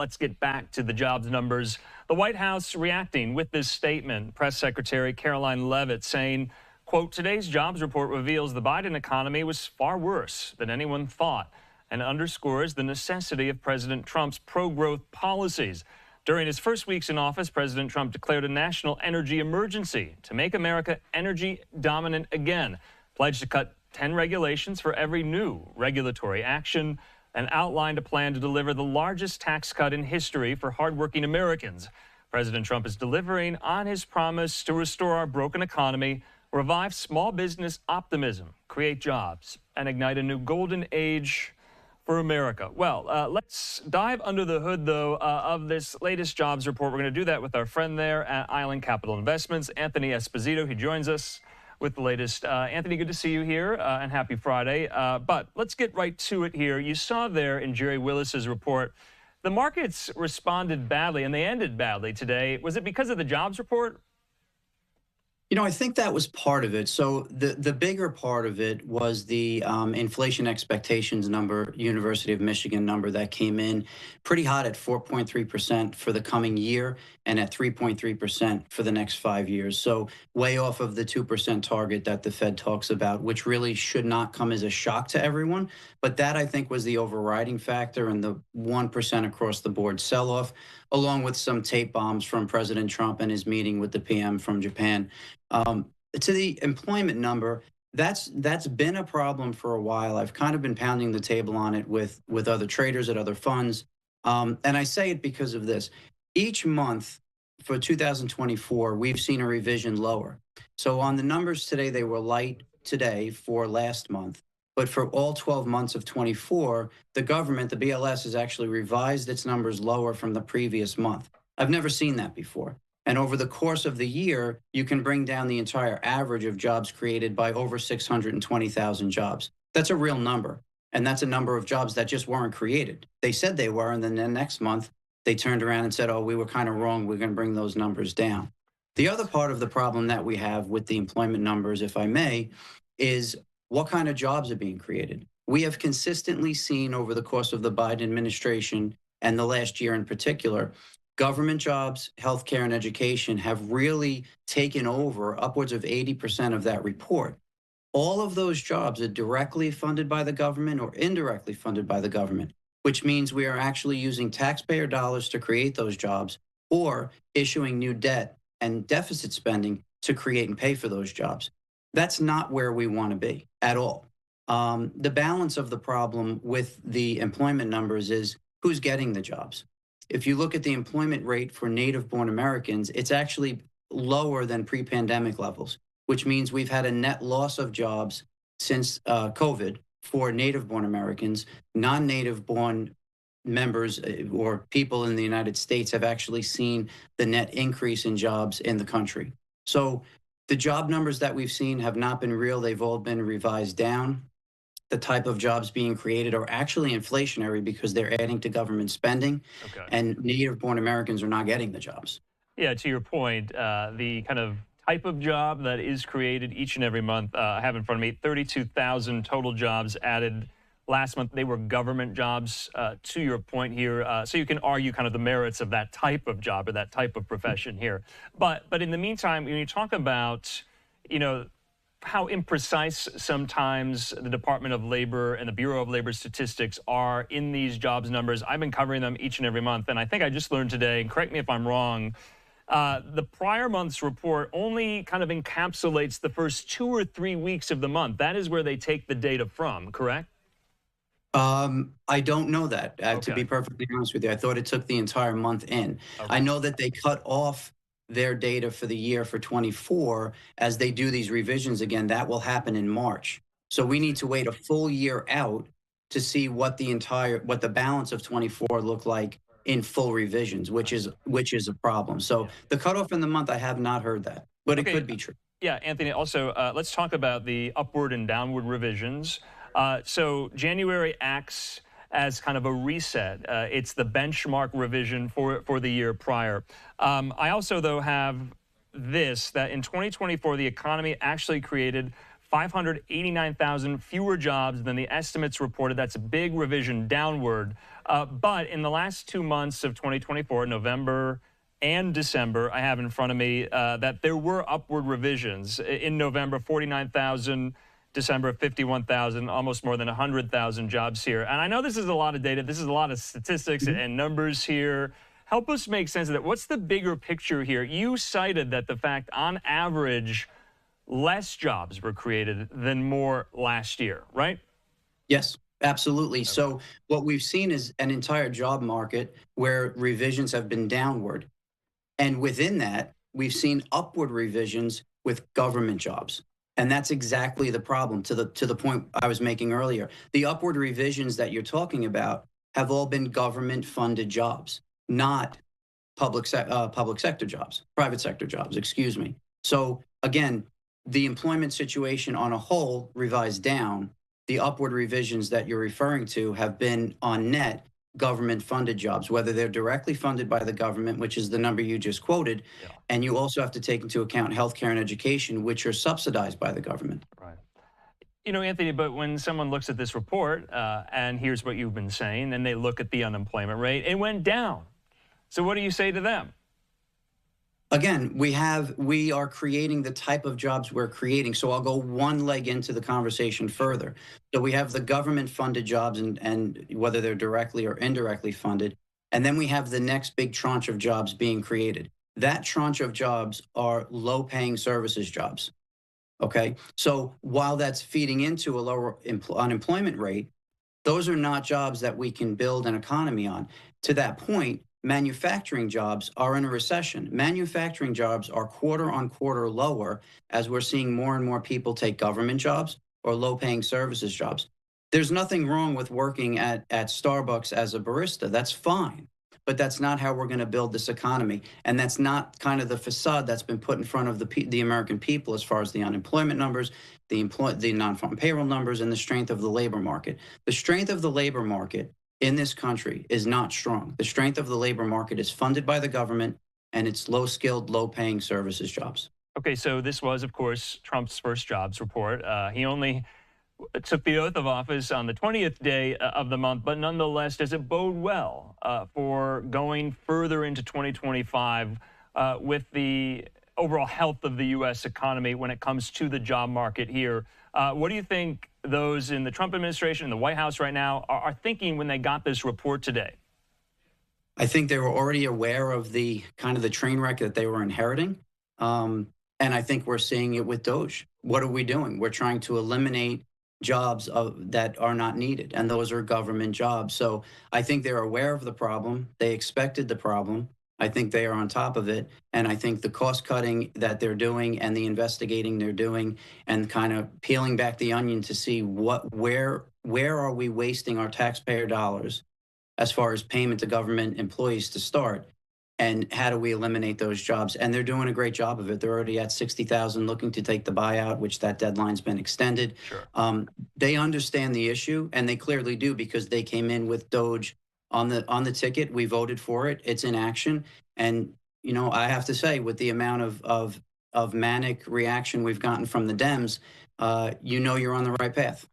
Let's get back to the jobs numbers. The White House reacting with this statement. Press Secretary Caroline Leavitt saying, quote, today's jobs report reveals the Biden economy was far worse than anyone thought and underscores the necessity of President Trump's pro-growth policies. During his first weeks in office, President Trump declared a national energy emergency to make America energy dominant again, pledged to cut 10 regulations for every new regulatory action, and outlined a plan to deliver the largest tax cut in history for hardworking Americans. President Trump is delivering on his promise to restore our broken economy, revive small business optimism, create jobs, and ignite a new golden age for America. Well, let's dive under the hood, though, of this latest jobs report. We're going to do that with our friend there at Island Capital Investments, Anthony Esposito. He joins us with the latest. Anthony, good to see you here, and happy Friday. But let's get right to it here. You saw there in Jerry Willis's report, the markets responded badly, and they ended badly today. Was it because of the jobs report? You know, I think that was part of it. So the bigger part of it was the inflation expectations number, University of Michigan number that came in pretty hot at 4.3% for the coming year and at 3.3% for the next 5 years. So way off of the 2% target that the Fed talks about, which really should not come as a shock to everyone. But that, I think, was the overriding factor and the 1% across the board sell-off, along with some tape bombs from President Trump and his meeting with the PM from Japan. To the employment number, that's been a problem for a while. I've kind of been pounding the table on it with other traders at other funds. And I say it because of this. Each month for 2024, we've seen a revision lower. So on the numbers today, they were light today for last month. But for all 12 months of 24, the government, the BLS, has actually revised its numbers lower from the previous month. I've never seen that before. And over the course of the year, you can bring down the entire average of jobs created by over 620,000 jobs. That's a real number. And that's a number of jobs that just weren't created. They said they were, and then the next month, they turned around and said, oh, we were kind of wrong. We're going to bring those numbers down. The other part of the problem that we have with the employment numbers, if I may, is what kind of jobs are being created. We have consistently seen over the course of the Biden administration and the last year in particular, government jobs, healthcare, and education have really taken over upwards of 80% of that report. All of those jobs are directly funded by the government or indirectly funded by the government, which means we are actually using taxpayer dollars to create those jobs or issuing new debt and deficit spending to create and pay for those jobs. That's not where we want to be at all. The balance of the problem with the employment numbers is who's getting the jobs. If you look at the employment rate for native-born Americans, it's actually lower than pre-pandemic levels, which means we've had a net loss of jobs since COVID for native-born Americans. Non-native-born members or people in the United States have actually seen the net increase in jobs in the country. So the job numbers that we've seen have not been real. They've all been revised down. The type of jobs being created are actually inflationary because they're adding to government spending, and native-born Americans are not getting the jobs. Yeah, to your point, the kind of type of job that is created each and every month, I have in front of me 32,000 total jobs added last month. They were government jobs, to your point here. So you can argue kind of the merits of that type of job or that type of profession here. But in the meantime, when you talk about, you know, how imprecise sometimes the Department of Labor and the Bureau of Labor Statistics are in these jobs numbers. I've been covering them each and every month, and I think I just learned today, and correct me if I'm wrong, the prior month's report only kind of encapsulates the first 2 or 3 weeks of the month. That is where they take the data from, correct? I don't know that, to be perfectly honest with you. I thought it took the entire month in. I know that they cut off their data for the year for 24 as they do these revisions again. That will happen in March. So we need to wait a full year out to see what the balance of 24 look like in full revisions, which is a problem. So the cutoff in the month, I have not heard that, but it could be true. Yeah, Anthony, also, let's talk about the upward and downward revisions. So January acts as kind of a reset. It's the benchmark revision for the year prior. I also, though, have this, that in 2024, the economy actually created 589,000 fewer jobs than the estimates reported. That's a big revision downward. But in the last 2 months of 2024, November and December, I have in front of me that there were upward revisions. In November, 49,000, December, 51,000, almost more than 100,000 jobs here. And I know this is a lot of data. This is a lot of statistics and numbers here. Help us make sense of that. What's the bigger picture here? You cited that the fact, on average, less jobs were created than more last year, right? Yes, absolutely. So what we've seen is an entire job market where revisions have been downward. And within that, we've seen upward revisions with government jobs. And that's exactly the problem, to the point I was making earlier. The upward revisions that you're talking about have all been government funded jobs, not public sector jobs, private sector jobs, excuse me. So again, the employment situation on a whole revised down. The upward revisions that you're referring to have been on net government funded jobs, whether they're directly funded by the government, which is the number you just quoted. Yeah. And you also have to take into account healthcare and education, which are subsidized by the government. Right. You know, Anthony, but when someone looks at this report and here's what you've been saying, and they look at the unemployment rate, it went down. So what do you say to them? Again, we are creating the type of jobs we're creating. So I'll go one leg into the conversation further. So we have the government funded jobs, and whether they're directly or indirectly funded. And then we have the next big tranche of jobs being created. That tranche of jobs are low paying services jobs. Okay. So while that's feeding into a lower unemployment rate, those are not jobs that we can build an economy on. To that point, manufacturing jobs are in a recession. Manufacturing jobs are quarter on quarter lower as we're seeing more and more people take government jobs or low paying services jobs. There's nothing wrong with working at Starbucks as a barista. That's fine. But that's not how we're going to build this economy. And that's not kind of the facade that's been put in front of the American people as far as the unemployment numbers, the non-farm payroll numbers, and the strength of the labor market. The strength of the labor market in this country is not strong. The strength of the labor market is funded by the government, and it's low-skilled, low-paying services jobs. Okay, so this was, of course, Trump's first jobs report. He only took the oath of office on the 20th day of the month, but nonetheless, does it bode well for going further into 2025 with the overall health of the U.S. economy when it comes to the job market here? What do you think those in the Trump administration and the White House right now are thinking when they got this report today? I think they were already aware of the kind of the train wreck that they were inheriting. And I think we're seeing it with DOGE. What are we doing? We're trying to eliminate jobs that are not needed, and those are government jobs. So I think they're aware of the problem. They expected the problem. I think they are on top of it. And I think the cost cutting that they're doing and the investigating they're doing and kind of peeling back the onion to see where are we wasting our taxpayer dollars as far as payment to government employees to start, and how do we eliminate those jobs? And they're doing a great job of it. They're already at 60,000 looking to take the buyout, which that deadline's been extended. Sure. They understand the issue, and they clearly do, because they came in with DOGE on the ticket. We voted for it. It's in action. And, you know, I have to say, with the amount of manic reaction we've gotten from the Dems, you know, you're on the right path.